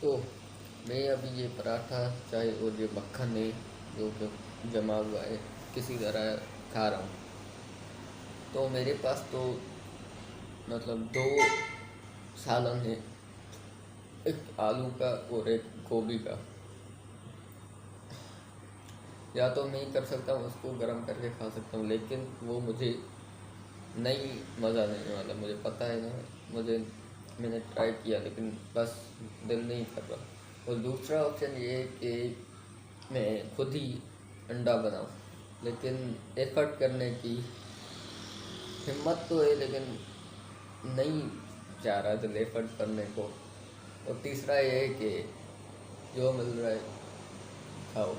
तो मैं अभी ये पराठा चाय और ये मक्खन है जो कि जमा हुआ है किसी तरह खा रहा हूँ। तो मेरे पास तो मतलब दो सालन है, एक आलू का और एक गोभी का। या तो मैं कर सकता हूँ उसको गर्म करके खा सकता हूँ, लेकिन वो मुझे नहीं मज़ा नहीं वाला, मुझे पता है ना। मुझे मैंने ट्राई किया लेकिन बस दिल नहीं कर रहा। और दूसरा ऑप्शन ये है कि मैं खुद ही अंडा बनाऊँ, लेकिन एफर्ट करने की हिम्मत तो है लेकिन नहीं चाह रहा दिल एफर्ट करने को। और तीसरा ये है कि जो मिल रहा है खाओ।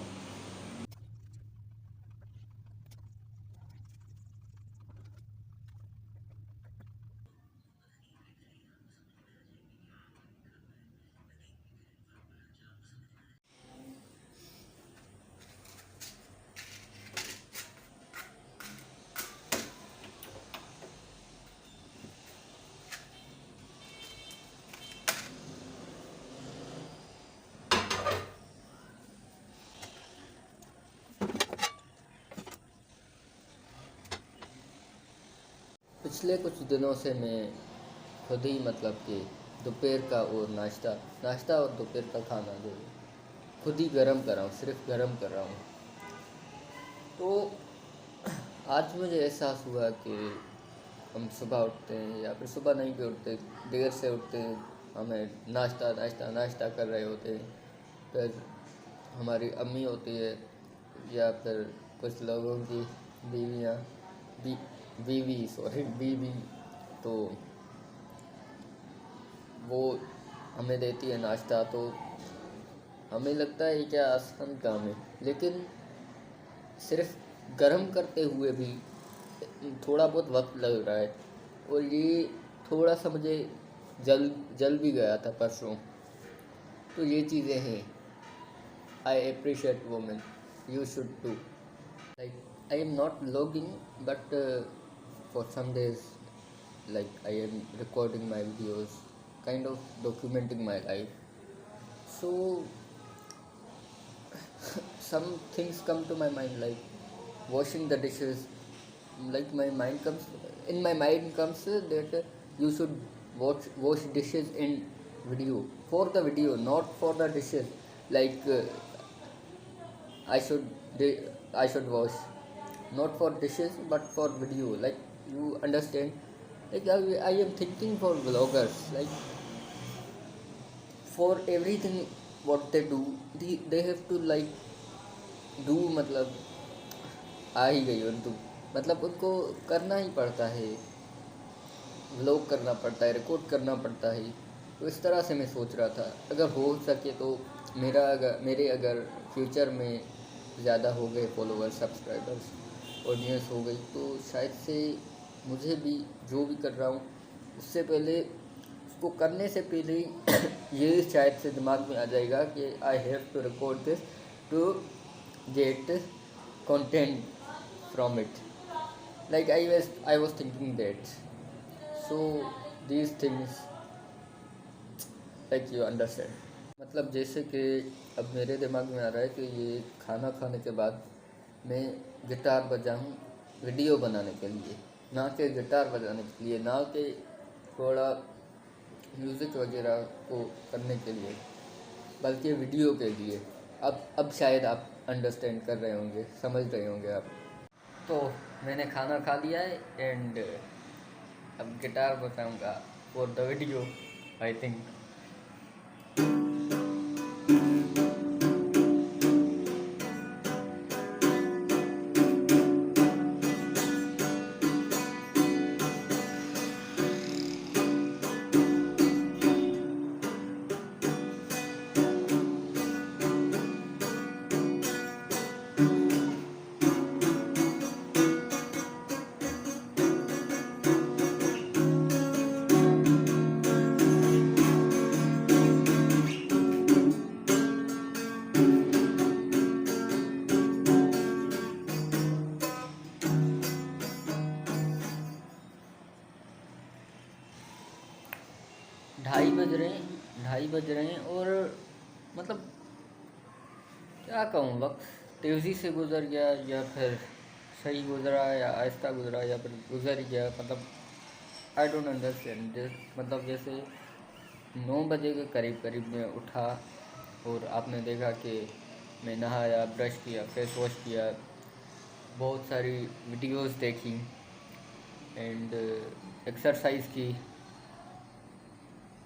पिछले कुछ दिनों से मैं खुद ही मतलब कि दोपहर का और नाश्ता और दोपहर का खाना जो है खुद ही गर्म कर रहा हूँ, सिर्फ गर्म कर रहा हूँ। तो आज मुझे एहसास हुआ कि हम सुबह उठते हैं या फिर सुबह नहीं भी उठते, देर से उठते हैं, हमें नाश्ता नाश्ता नाश्ता कर रहे होते हैं। फिर हमारी अम्मी होती है या फिर कुछ लोगों की बीवियाँ बी बीवी, तो वो हमें देती है नाश्ता। तो हमें लगता है क्या आसान काम है, लेकिन सिर्फ गर्म करते हुए भी थोड़ा बहुत वक्त लग रहा है। और ये थोड़ा सा मुझे जल भी गया था परसों। तो ये चीज़ें हैं। I appreciate women, you should do. Like I am not logging, but for some days, like I am recording my videos, kind of documenting my life. So some things come to my mind, like washing the dishes. Like my mind comes that you should wash dishes in video, for the video, not for the dishes. Like I should I should wash not for dishes but for video. Like you understand? Like I am thinking for vloggers. Like for everything what they do, they have to like do, मतलब आ ही गई उर्दू, मतलब उनको करना ही पड़ता है, vlog करना पड़ता है, रिकॉर्ड करना पड़ता है। तो इस तरह से मैं सोच रहा था अगर हो सके तो मेरे अगर फ्यूचर में ज़्यादा हो गए फॉलोअर्स, सब्सक्राइबर्स, ऑडियंस हो गई, तो शायद से मुझे भी जो भी कर रहा हूँ उससे पहले, उसको करने से पहले ये शायद से दिमाग में आ जाएगा कि I have to record this to get content from it. Like I was thinking that. So these things, like you understand. मतलब जैसे कि अब मेरे दिमाग में आ रहा है कि ये खाना खाने के बाद मैं गिटार बजाऊँ वीडियो बनाने के लिए, ना कि गिटार बजाने के लिए, ना कि थोड़ा म्यूज़िक वगैरह को करने के लिए, बल्कि वीडियो के लिए। अब शायद आप अंडरस्टैंड कर रहे होंगे, समझ रहे होंगे आप। तो मैंने खाना खा लिया है एंड अब गिटार बजाऊंगा for the video, I think. ढाई बज रहे हैं ढाई बज रहे हैं और मतलब क्या कहूँ, वक्त तेज़ी से गुज़र गया या फिर सही गुज़रा या आहिस्ता गुज़रा या फिर गुज़र ही गया, मतलब आई डोंट अंडरस्टैंड दिस। मतलब जैसे 9 बजे के करीब करीब मैं उठा और आपने देखा कि मैं नहाया, ब्रश किया, फेस वॉश किया, बहुत सारी वीडियोस देखी एंड एक्सरसाइज की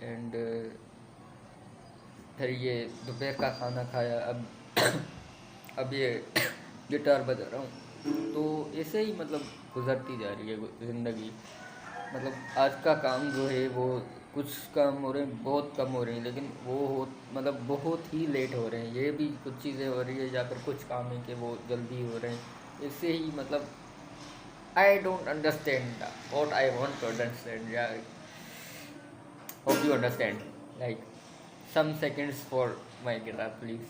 एंड फिर ये दोपहर का खाना खाया। अब ये गिटार बजा रहा हूँ। तो ऐसे ही मतलब गुज़रती जा रही है ज़िंदगी। मतलब आज का काम जो है वो कुछ काम हो रहे हैं, बहुत कम हो रहे हैं, लेकिन वो हो मतलब बहुत ही लेट हो रहे हैं। ये भी कुछ चीज़ें हो रही है या फिर कुछ काम है कि वो जल्दी हो रहे हैं। इससे ही मतलब I don't understand what I want to understand, या hope you understand, like some seconds for my guitar please.